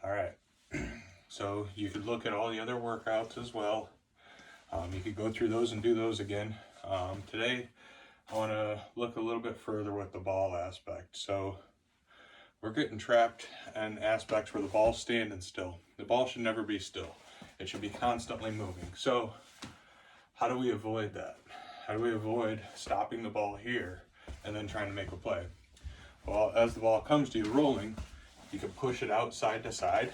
All right. So you could look at all the other workouts as well. You could go through those and do those again. Today, I want to look a little bit further with the ball aspect. So we're getting trapped in aspects where the ball's standing still. The ball should never be still. It should be constantly moving. So how do we avoid that? How do we avoid stopping the ball here and then trying to make a play? Well, as the ball comes to you rolling, you can push it out side to side.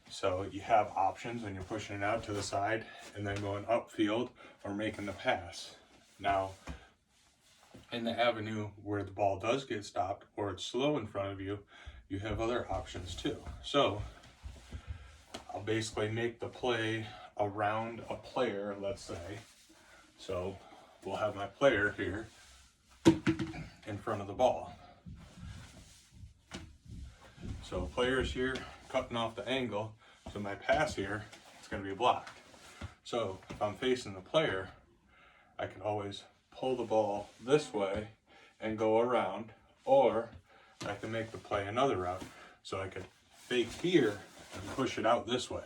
So you have options when you're pushing it out to the side and then going upfield or making the pass. Now, in the avenue where the ball does get stopped or it's slow in front of you, you have other options too. So I'll basically make the play around a player, let's say. So we'll have my player here in front of the ball. So player's here cutting off the angle, so my pass here is going to be blocked. So if I'm facing the player, I can always pull the ball this way and go around, or I can make the play another route. So I could fake here and push it out this way.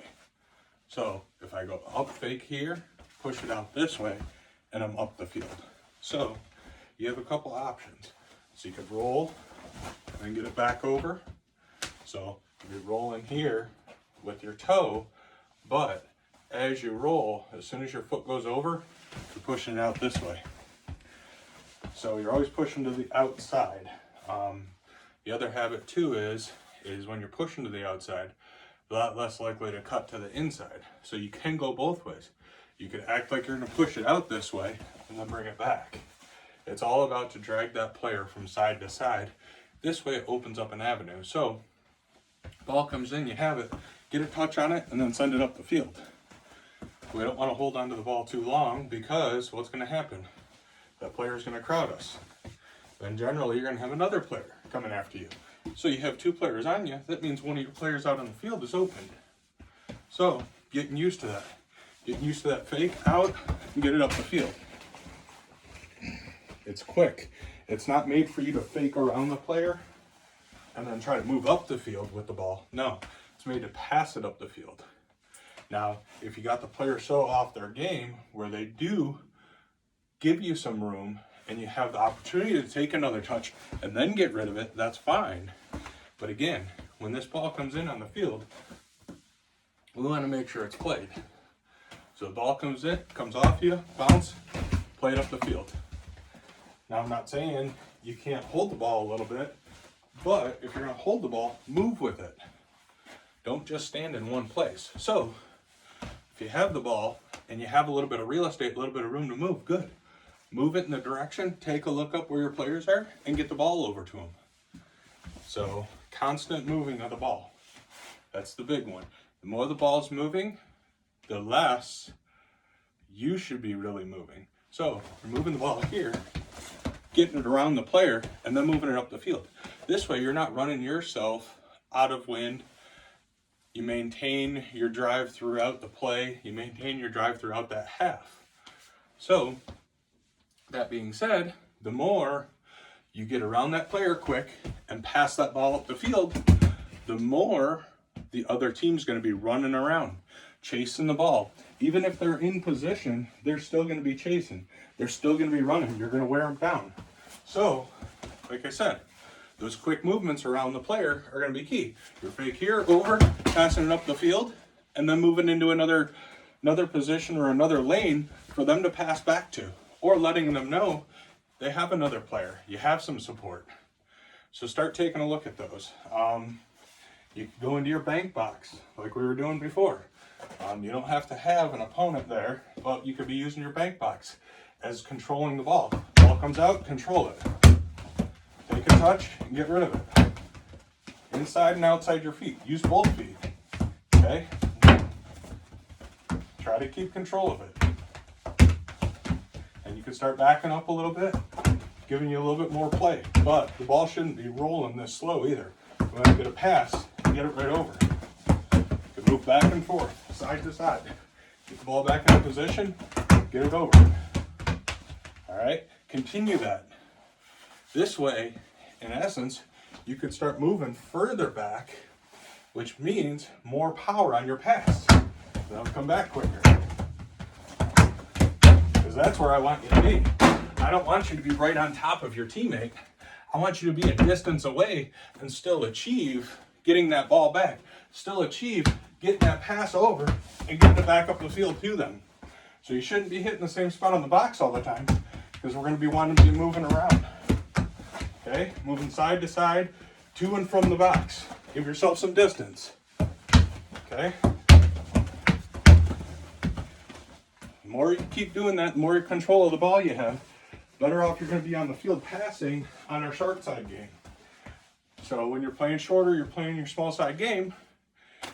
So if I go up fake here, push it out this way, and I'm up the field. So you have a couple options. So you could roll and get it back over. So you're rolling here with your toe, but as you roll, as soon as your foot goes over, you're pushing it out this way. So you're always pushing to the outside. The other habit too is when you're pushing to the outside, a lot less likely to cut to the inside. So you can go both ways. You could act like you're gonna push it out this way and then bring it back. It's all about to drag that player from side to side. This way it opens up an avenue. So ball comes in, you have it, get a touch on it, and then send it up the field. We don't want to hold on to the ball too long because what's going to happen? That player is going to crowd us. Then generally you're going to have another player coming after you. So you have two players on you. That means one of your players out on the field is open. So getting used to that. Getting used to that fake out and get it up the field. It's quick. It's not made for you to fake around the player and then try to move up the field with the ball. No, it's made to pass it up the field. Now, if you got the player so off their game where they do give you some room and you have the opportunity to take another touch and then get rid of it, that's fine. But again, when this ball comes in on the field, we want to make sure it's played. So the ball comes in, comes off you, bounce, play it up the field. Now, I'm not saying you can't hold the ball a little bit, but if you're going to hold the ball, move with it. Don't just stand in one place. So if you have the ball and you have a little bit of real estate, a little bit of room to move, good. Move it in the direction, take a look up where your players are, and get the ball over to them. So constant moving of the ball. That's the big one. The more the ball's moving, the less you should be really moving. So you're moving the ball here, getting it around the player, and then moving it up the field. This way you're not running yourself out of wind. You maintain your drive throughout the play. You maintain your drive throughout that half. So that being said, the more you get around that player quick and pass that ball up the field, the more the other team's going to be running around, chasing the ball. Even if they're in position, they're still going to be chasing. They're still going to be running. You're going to wear them down. So, like I said, those quick movements around the player are going to be key. Your fake here, over, passing it up the field, and then moving into another position or another lane for them to pass back to, or letting them know they have another player. You have some support. So start taking a look at those. You can go into your bank box like we were doing before. You don't have to have an opponent there, but you could be using your bank box as controlling the ball. Ball comes out, control it. Take a touch and get rid of it. Inside and outside your feet. Use both feet. Okay? Try to keep control of it. And you can start backing up a little bit, giving you a little bit more play. But the ball shouldn't be rolling this slow either. When I get a pass, get it right over. You can move back and forth, side to side. Get the ball back in position, get it over. All right? Continue that. This way, in essence, you could start moving further back which means more power on your pass. That'll come back quicker. Because that's where I want you to be. I don't want you to be right on top of your teammate. I want you to be a distance away and still achieve getting that ball back. Still achieve getting that pass over and getting it back up the field to them. So you shouldn't be hitting the same spot on the box all the time, because we're going to be wanting to be moving around. Okay, moving side to side, to and from the box. Give yourself some distance. Okay. The more you keep doing that, the more control of the ball you have, better off you're going to be on the field passing on our short side game. So when you're playing shorter, you're playing your small side game,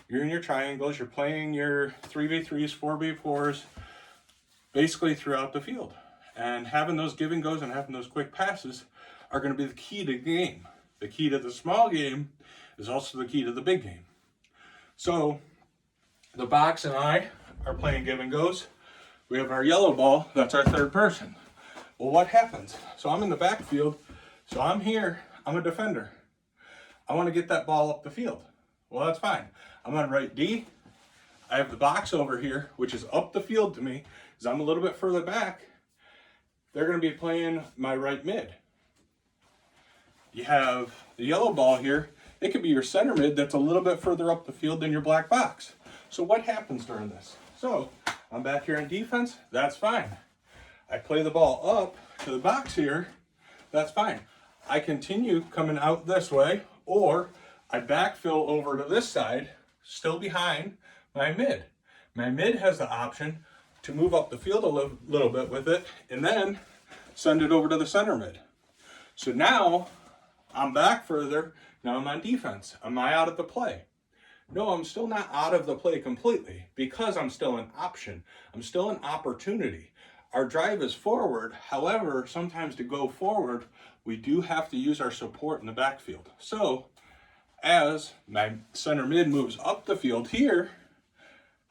you're in your triangles, you're playing your 3v3s, 4v4s, basically throughout the field. And having those give and goes and having those quick passes are going to be the key to the game. The key to the small game is also the key to the big game. So the box and I are playing give and goes. We have our yellow ball, that's our third person. Well, what happens? So I'm in the backfield, so I'm here, I'm a defender. I want to get that ball up the field. Well, that's fine. I'm on right D. I have the box over here, which is up the field to me, because I'm a little bit further back. They're going to be playing my right mid. You have the yellow ball here. It could be your center mid that's a little bit further up the field than your black box. So what happens during this? So I'm back here in defense. That's fine. I play the ball up to the box here. That's fine. I continue coming out this way, or I backfill over to this side, still behind my mid. My mid has the option to move up the field a little bit with it and then send it over to the center mid. So now I'm back further. Now I'm on defense. Am I out of the play? No, I'm still not out of the play completely, because I'm still an option. I'm still an opportunity. Our drive is forward. However, sometimes to go forward, we do have to use our support in the backfield. So as my center mid moves up the field here,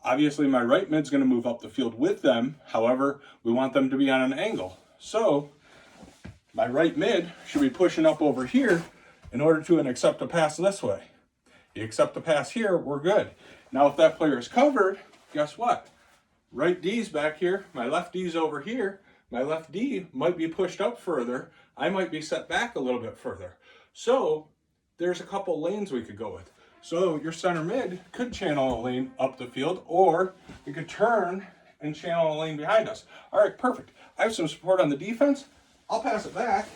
obviously my right mid's going to move up the field with them. However, we want them to be on an angle. So my right mid should be pushing up over here in order to accept a pass this way. You accept the pass here, we're good. Now if that player is covered, guess what? Right D's back here, my left D's over here. My left D might be pushed up further. I might be set back a little bit further. So there's a couple lanes we could go with. So your center mid could channel a lane up the field, or you could turn and channel a lane behind us. All right, perfect. I have some support on the defense. I'll pass it back.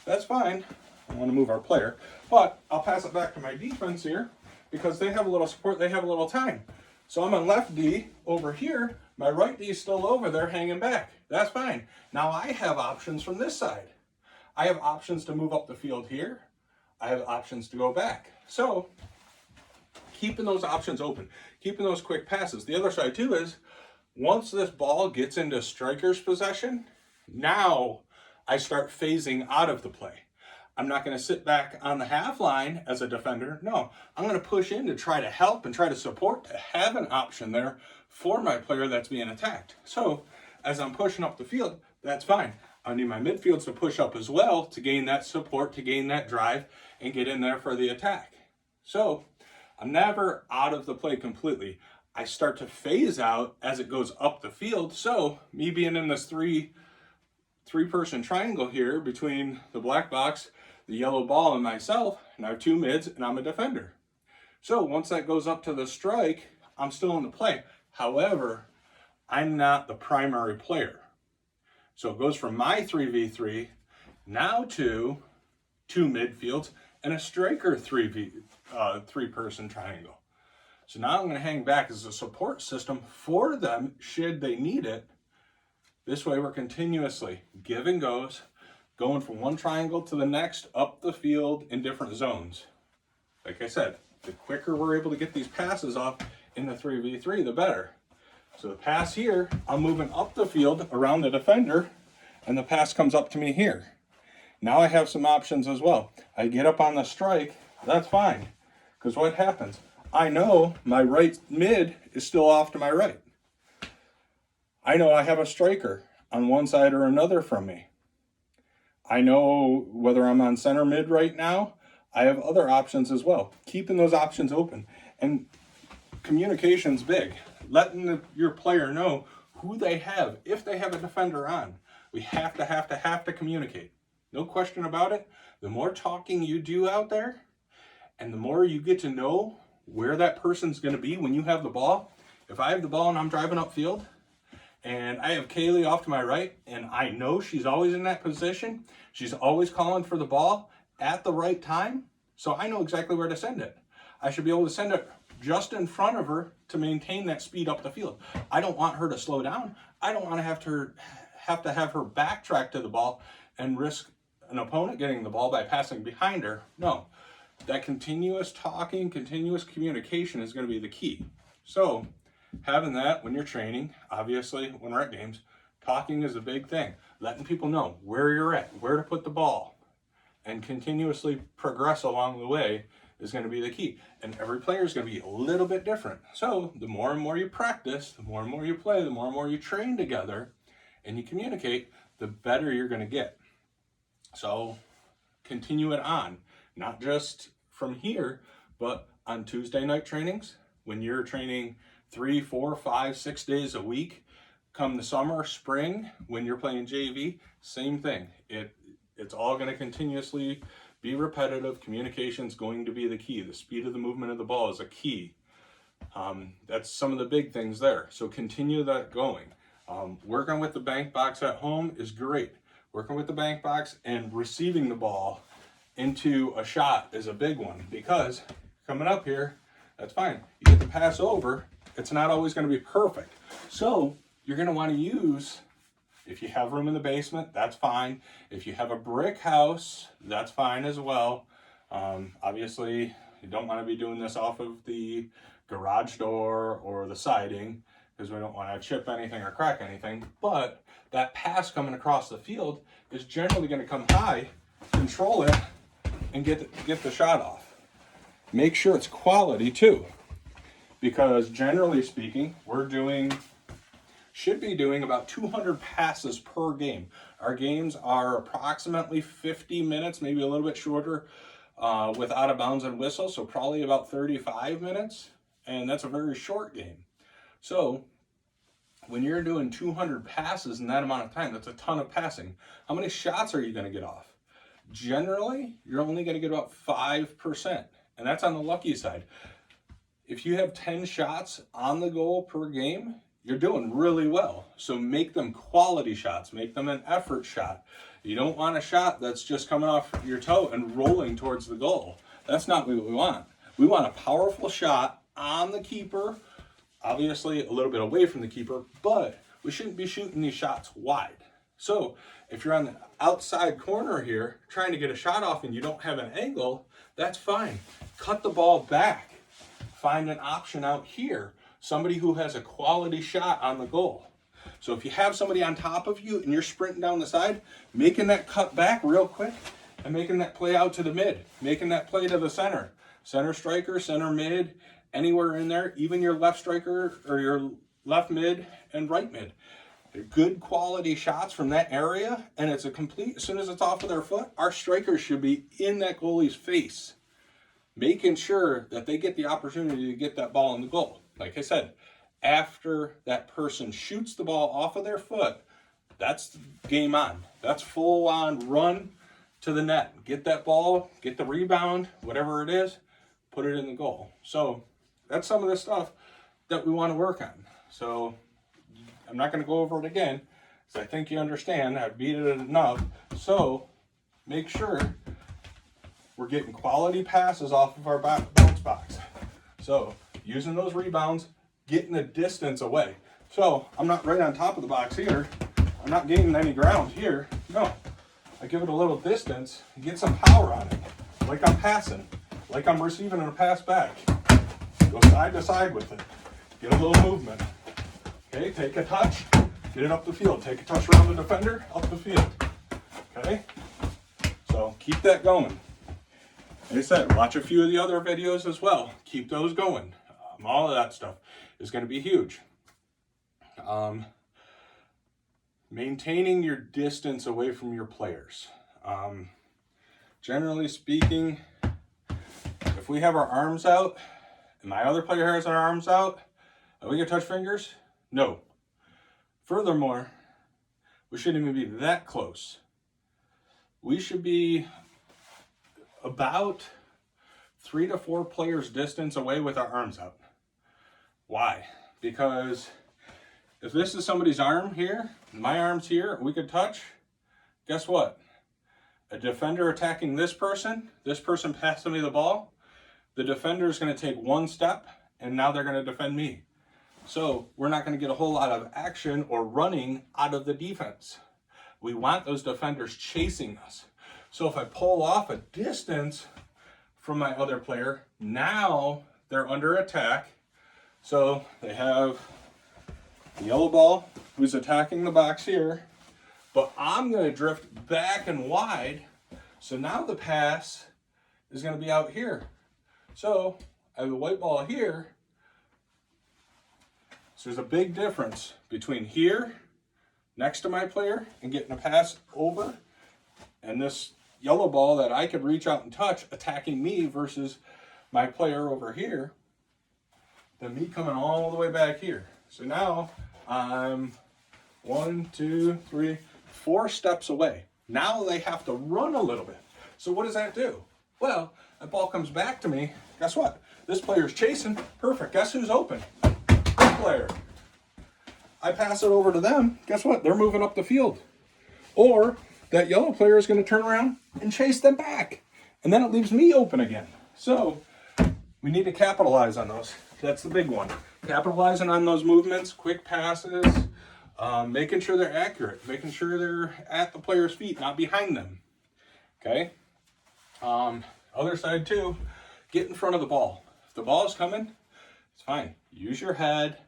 That's fine. I want to move our player, but I'll pass it back to my defense here because they have a little support, they have a little time. So I'm on left D over here. My right D is still over there hanging back. That's fine. Now I have options from this side. I have options to move up the field here. I have options to go back. So keeping those options open, keeping those quick passes. The other side too is once this ball gets into striker's possession, now I start phasing out of the play. I'm not going to sit back on the half line as a defender. No, I'm going to push in to try to help and try to support, to have an option there for my player that's being attacked. So as I'm pushing up the field, that's fine. I need my midfields to push up as well to gain that support, to gain that drive, and get in there for the attack. So I'm never out of the play completely. I start to phase out as it goes up the field. So me being in this three-person triangle here between the black box, the yellow ball, and myself, and I have two mids, and I'm a defender. So once that goes up to the strike, I'm still in the play. However, I'm not the primary player. So it goes from my 3v3 now to two midfields and a striker three-person triangle. So now I'm going to hang back as a support system for them should they need it. This way we're continuously give and goes, going from one triangle to the next up the field in different zones. Like I said, the quicker we're able to get these passes off in the 3v3, the better. So the pass here, I'm moving up the field around the defender, and the pass comes up to me here. Now I have some options as well. I get up on the strike, that's fine. Because what happens? I know my right mid is still off to my right. I know I have a striker on one side or another from me. I know whether I'm on center mid right now, I have other options as well. Keeping those options open. And communication's big. Letting your player know who they have, if they have a defender on. We have to communicate. No question about it. The more talking you do out there, and the more you get to know where that person's going to be when you have the ball. If I have the ball and I'm driving upfield, and I have Kaylee off to my right, and I know she's always in that position, she's always calling for the ball at the right time, so I know exactly where to send it. I should be able to send it just in front of her to maintain that speed up the field. I don't want her to slow down. I don't want to have her backtrack to the ball and risk an opponent getting the ball by passing behind her. No, that continuous talking, continuous communication is going to be the key. So having that when you're training, obviously when we're at games, talking is a big thing. Letting people know where you're at, where to put the ball, and continuously progress along the way is going to be the key. And every player is going to be a little bit different. So the more and more you practice, the more and more you play, the more and more you train together and you communicate, the better you're going to get. So continue it on, not just from here, but on Tuesday night trainings, when you're training 3, 4, 5, 6 days a week. Come the summer, spring, when you're playing JV, same thing. It's all going to continuously be repetitive. Communication's going to be the key. The speed of the movement of the ball is a key. That's some of the big things there. So continue that going. Working with the bank box at home is great. Working with the bank box and receiving the ball into a shot is a big one, because coming up here, that's fine. You get the pass over, it's not always going to be perfect. So you're going to want to use, if you have room in the basement, that's fine. If you have a brick house, that's fine as well. Obviously, you don't want to be doing this off of the garage door or the siding, because we don't want to chip anything or crack anything. But that pass coming across the field is generally going to come high, control it, and get the shot off. Make sure it's quality too, because generally speaking, should be doing about 200 passes per game. Our games are approximately 50 minutes, maybe a little bit shorter, with out of bounds and whistle, so probably about 35 minutes, and that's a very short game. So when you're doing 200 passes in that amount of time, that's a ton of passing. How many shots are you going to get off? Generally, you're only going to get about 5%, and that's on the lucky side. If you have 10 shots on the goal per game, you're doing really well. So make them quality shots, make them an effort shot. You don't want a shot that's just coming off your toe and rolling towards the goal. That's not what we want. We want a powerful shot on the keeper, obviously a little bit away from the keeper, but we shouldn't be shooting these shots wide. So if you're on the outside corner here trying to get a shot off and you don't have an angle, that's fine. Cut the ball back. Find an option out here, somebody who has a quality shot on the goal. So if you have somebody on top of you and you're sprinting down the side, making that cut back real quick and making that play out to the mid, making that play to the center. Center striker, center mid, anywhere in there, even your left striker or your left mid and right mid. They're good quality shots from that area, and it's a complete, as soon as it's off of their foot, our strikers should be in that goalie's face, making sure that they get the opportunity to get that ball in the goal. Like I said, after that person shoots the ball off of their foot, that's game on. That's full on run to the net. Get that ball, get the rebound, whatever it is, put it in the goal. So that's some of the stuff that we want to work on. So I'm not going to go over it again, because I think you understand. I've beat it enough. So make sure we're getting quality passes off of our bounce box. So using those rebounds, getting the distance away. So I'm not right on top of the box here. I'm not gaining any ground here. No, I give it a little distance and get some power on it. Like I'm passing, like I'm receiving a pass back. Go side to side with it. Get a little movement. Okay, take a touch, get it up the field. Take a touch around the defender, up the field. Okay, so keep that going. Like I said, watch a few of the other videos as well. Keep those going. All of that stuff is going to be huge. Maintaining your distance away from your players. Generally speaking, if we have our arms out and my other player has our arms out, are we gonna touch fingers? No. Furthermore, we shouldn't even be that close. We should be about 3 to 4 players distance away with our arms out. Why? Because if this is somebody's arm here, my arm's here, we could touch, guess what? A defender attacking this person passing me the ball, the defender is going to take one step and now they're going to defend me. So we're not going to get a whole lot of action or running out of the defense. We want those defenders chasing us. So if I pull off a distance from my other player, now they're under attack. So they have the yellow ball who's attacking the box here, but I'm going to drift back and wide. So now the pass is going to be out here. So I have the white ball here. So there's a big difference between here, next to my player, and getting a pass over, and this yellow ball that I could reach out and touch attacking me versus my player over here, than me coming all the way back here. So now I'm 1, 2, 3, 4 steps away. Now they have to run a little bit. So what does that do? Well, that ball comes back to me. Guess what? This player's chasing. Perfect. Guess who's open? This player. I pass it over to them. Guess what? They're moving up the field. Or that yellow player is going to turn around and chase them back. And then it leaves me open again. So we need to capitalize on those. That's the big one. Capitalizing on those movements, quick passes, making sure they're accurate, making sure they're at the player's feet, not behind them. Okay? Other side too, get in front of the ball. If the ball is coming, it's fine. Use your head,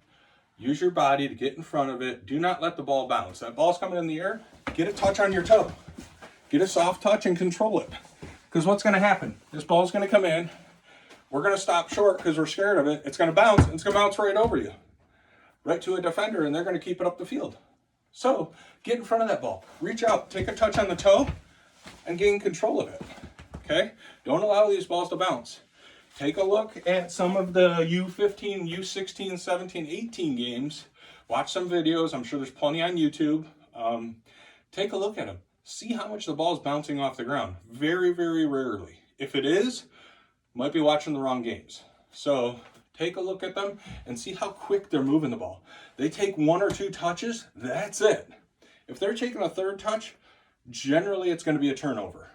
use your body to get in front of it. Do not let the ball bounce. That ball's coming in the air, get a touch on your toe. Get a soft touch and control it. Because what's going to happen? This ball's going to come in. We're going to stop short because we're scared of it. It's going to bounce, and it's going to bounce right over you. Right to a defender, and they're going to keep it up the field. So, get in front of that ball. Reach out, take a touch on the toe, and gain control of it. Okay? Don't allow these balls to bounce. Take a look at some of the U15, U16, 17, 18 games. Watch some videos. I'm sure there's plenty on YouTube. Take a look at them. See how much the ball is bouncing off the ground. Very, very rarely. If it is, might be watching the wrong games. So take a look at them and see how quick they're moving the ball. They take 1 or 2 touches, that's it. If they're taking a third touch, generally it's going to be a turnover.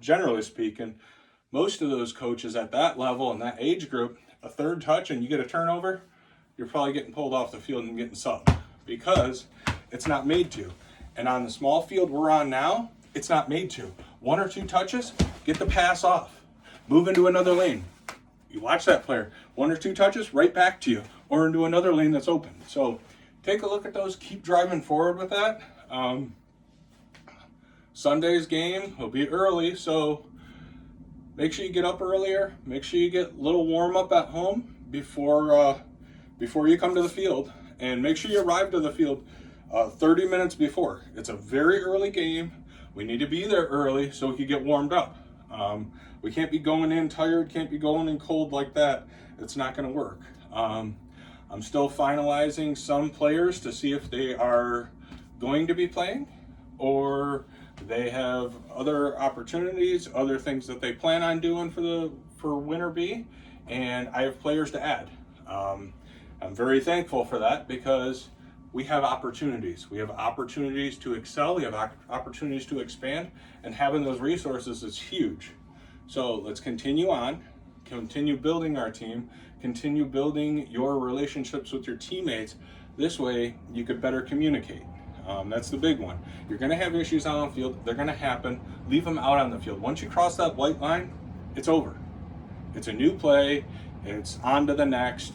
Generally speaking, most of those coaches at that level and that age group, a third touch and you get a turnover, you're probably getting pulled off the field and getting subbed because it's not made to. And on the small field we're on now, it's not made to. 1 or 2 touches, get the pass off. Move into another lane. You watch that player. 1 or 2 touches, right back to you. Or into another lane that's open. So take a look at those. Keep driving forward with that. Sunday's game will be early, so make sure you get up earlier. Make sure you get a little warm up at home before you come to the field. And make sure you arrive to the field 30 minutes before. It's a very early game. We need to be there early so we can get warmed up. We can't be going in tired, can't be going in cold like that. It's not going to work. I'm still finalizing some players to see if they are going to be playing or they have other opportunities, other things that they plan on doing for Winter B, and I have players to add. I'm very thankful for that because we have opportunities. We have opportunities to excel. We have opportunities to expand, and having those resources is huge. So let's continue on, continue building our team, continue building your relationships with your teammates. This way you could better communicate. That's the big one. You're going to have issues out on the field. They're going to happen. Leave them out on the field. Once you cross that white line, it's over. It's a new play. It's on to the next.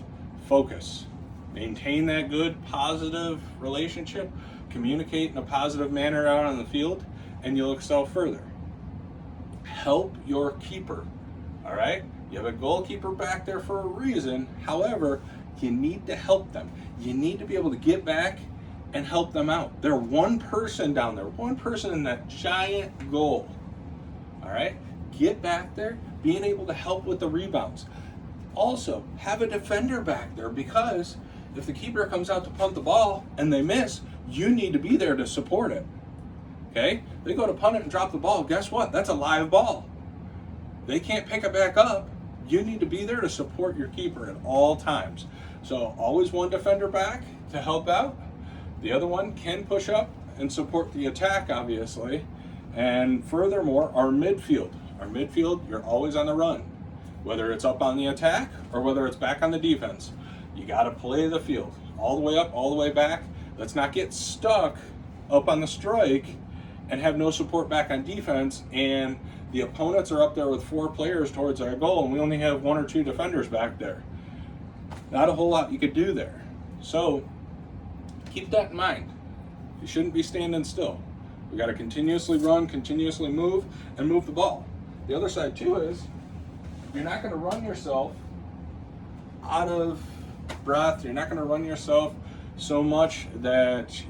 Focus. Maintain that good, positive relationship. Communicate in a positive manner out on the field, and you'll excel further. Help your keeper. All right? You have a goalkeeper back there for a reason. However, you need to help them. You need to be able to get back and help them out. They're one person down there, one person in that giant goal. All right? Get back there, being able to help with the rebounds. Also, have a defender back there, because if the keeper comes out to punt the ball and they miss, you need to be there to support it. Okay? They go to punt it and drop the ball. Guess what? That's a live ball. They can't pick it back up. You need to be there to support your keeper at all times. So always one defender back to help out. The other one can push up and support the attack, obviously. And furthermore, our midfield, you're always on the run. Whether it's up on the attack or whether it's back on the defense, you got to play the field all the way up, all the way back. Let's not get stuck up on the strike and have no support back on defense, and the opponents are up there with 4 players towards our goal and we only have 1 or 2 defenders back there. Not a whole lot you could do there. So keep that in mind. You shouldn't be standing still. We got to continuously run, continuously move, and move the ball. The other side too is, you're not going to run yourself out of breath. You're not going to run yourself so much that,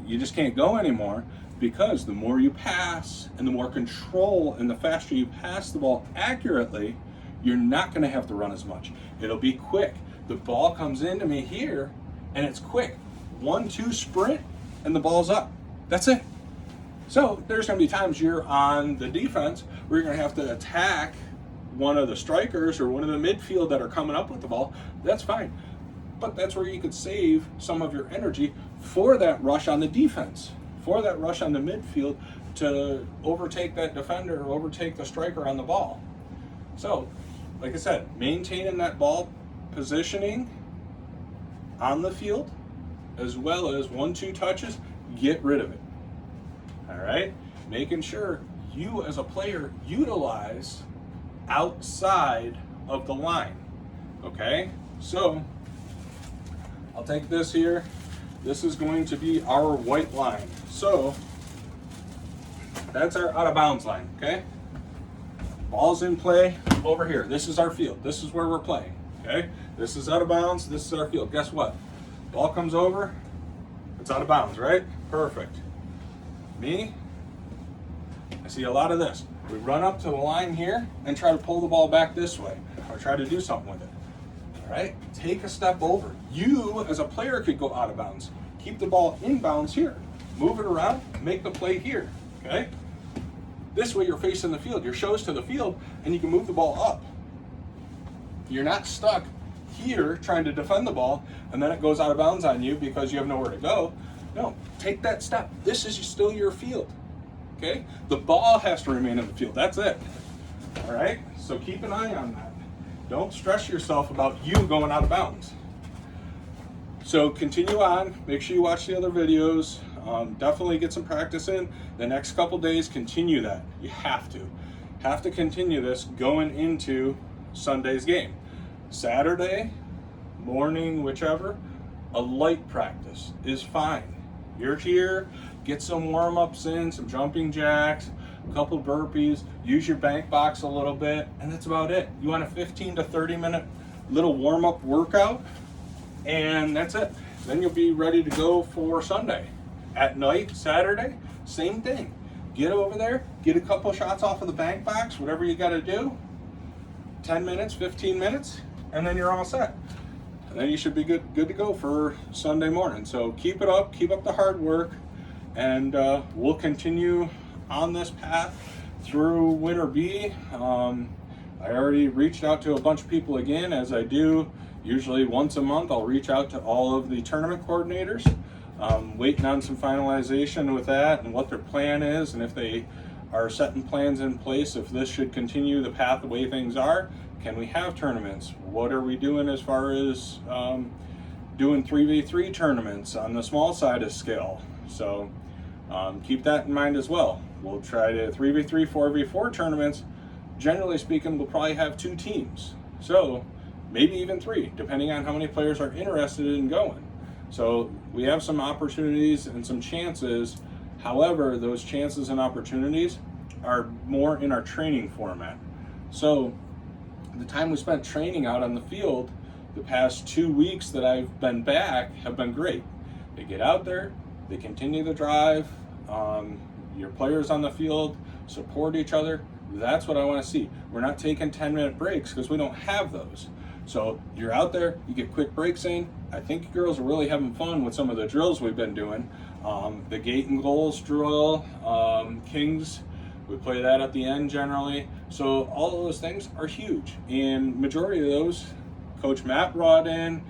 you just can't go anymore, because the more you pass and the more control and the faster you pass the ball accurately, you're not going to have to run as much. It'll be quick. The ball comes into me here and it's quick. 1-2 sprint and the ball's up. That's it. So there's going to be times you're on the defense where you're going to have to attack one of the strikers or one of the midfield that are coming up with the ball. That's fine. But that's where you could save some of your energy for that rush on the defense, for that rush on the midfield to overtake that defender or overtake the striker on the ball. So, like I said, maintaining that ball positioning on the field, as well as 1-2 touches, get rid of it. All right? Making sure you as a player utilize outside of the line. Okay? So, I'll take this here. This is going to be our white line. So, that's our out of bounds line, okay? Ball's in play over here. This is our field. This is where we're playing, okay? This is out of bounds. This is our field. Guess what? Ball comes over. It's out of bounds, right? Perfect. Me, I see a lot of this. We run up to the line here and try to pull the ball back this way or try to do something with it. All right? Take a step over. You, as a player, could go out of bounds. Keep the ball in bounds here. Move it around. Make the play here, okay? This way you're facing the field. Your show's to the field, and you can move the ball up. You're not stuck here trying to defend the ball, and then it goes out of bounds on you because you have nowhere to go. No, take that step. This is still your field, okay? The ball has to remain in the field. That's it, all right? So keep an eye on that. Don't stress yourself about you going out of bounds. So continue on. Make sure you watch the other videos. Definitely get some practice in. The next couple days, continue that. You have to continue this going into Sunday's game. Saturday morning, whichever, a light practice is fine. You're here, get some warm-ups in, some jumping jacks, a couple burpees, use your bank box a little bit, and that's about it. You want a 15 to 30 minute little warm-up workout, and that's it. Then you'll be ready to go for Sunday. At night, Saturday, same thing. Get over there, get a couple shots off of the bank box, whatever you got to do. 10 minutes, 15 minutes, and then you're all set. And then you should be good to go for Sunday morning. So keep it up, keep up the hard work, and we'll continue on this path through Winter B. I already reached out to a bunch of people again, as I do usually once a month. I'll reach out to all of the tournament coordinators. Waiting on some finalization with that and what their plan is, and if they are setting plans in place, if this should continue the path the way things are. Can we have tournaments? What are we doing as far as doing 3v3 tournaments on the small side of scale? So keep that in mind as well. We'll try to 3v3, 4v4 tournaments. Generally speaking, we'll probably have 2 teams. So maybe even 3, depending on how many players are interested in going. So we have some opportunities and some chances. However, those chances and opportunities are more in our training format. So the time we spent training out on the field the past 2 weeks that I've been back have been great. They get out there, they continue the drive, your players on the field support each other. That's what I want to see. We're not taking 10-minute breaks because we don't have those. So you're out there, you get quick breaks in. I think girls are really having fun with some of the drills we've been doing. The gate and goals drill, Kings, we play that at the end generally. So all of those things are huge. And majority of those, Coach Matt brought in.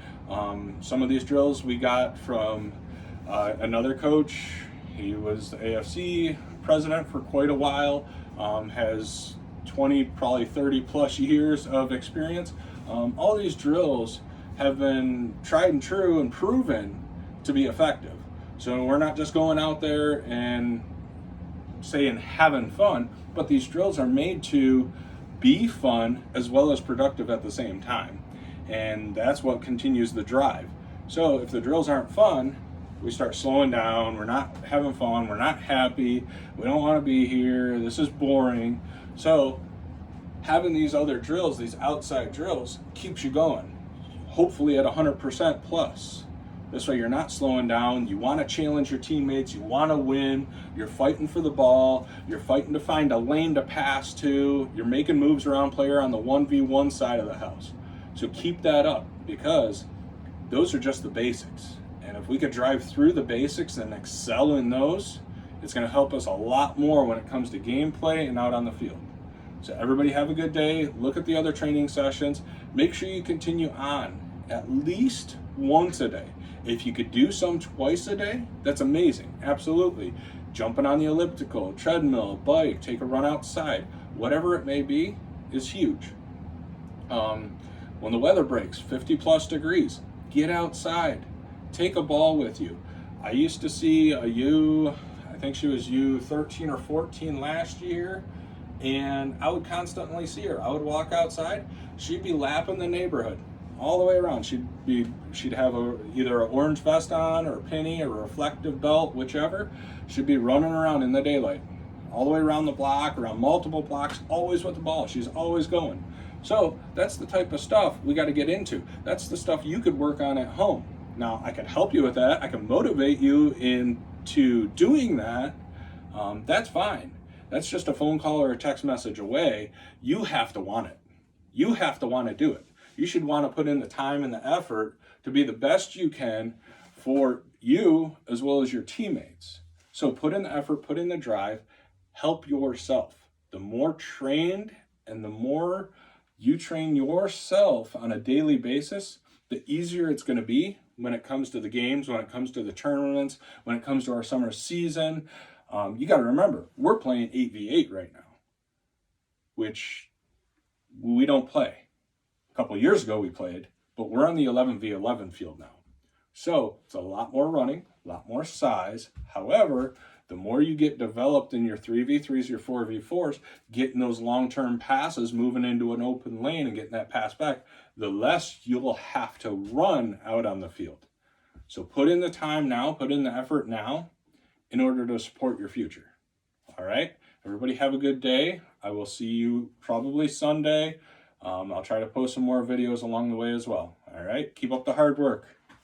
Some of these drills we got from another coach. He was the AFC president for quite a while, has 20, probably 30 plus years of experience. All these drills have been tried and true and proven to be effective. So we're not just going out there and saying having fun, but these drills are made to be fun as well as productive at the same time. And that's what continues the drive. So if the drills aren't fun, we start slowing down, we're not having fun, we're not happy, we don't want to be here, this is boring. So having these other drills, these outside drills, keeps you going, hopefully at 100% plus. This way you're not slowing down, you want to challenge your teammates, you want to win, you're fighting for the ball, you're fighting to find a lane to pass to, you're making moves around player on the 1v1 side of the house. So keep that up, because those are just the basics. And if we could drive through the basics and excel in those, it's going to help us a lot more when it comes to gameplay and out on the field. So everybody have a good day. Look at the other training sessions. Make sure you continue on at least once a day. If you could do some twice a day, that's amazing. Absolutely. Jumping on the elliptical, treadmill, bike, take a run outside, whatever it may be, is huge. When the weather breaks, 50 plus degrees, get outside. Take a ball with you. I used to see a I think she was U13 or 14 last year, and I would constantly see her. I would walk outside, she'd be lapping the neighborhood all the way around. She'd have either an orange vest on or a penny or a reflective belt, whichever. She'd be running around in the daylight, all the way around the block, around multiple blocks, always with the ball. She's always going. So that's the type of stuff we got to get into. That's the stuff you could work on at home. Now, I can help you with that. I can motivate you into doing that. That's fine. That's just a phone call or a text message away. You have to want it. You have to want to do it. You should want to put in the time and the effort to be the best you can for you as well as your teammates. So put in the effort, put in the drive, help yourself. The more trained and the more you train yourself on a daily basis, the easier it's going to be when it comes to the games, when it comes to the tournaments, when it comes to our summer season. You got to remember, we're playing 8v8 right now, which we don't play. A couple of years ago we played, but we're on the 11v11 field now. So it's a lot more running, a lot more size. However, the more you get developed in your 3v3s, your 4v4s, getting those long-term passes, moving into an open lane and getting that pass back, the less you'll have to run out on the field. So put in the time now, put in the effort now in order to support your future. All right? Everybody have a good day. I will see you probably Sunday. I'll try to post some more videos along the way as well. All right? Keep up the hard work.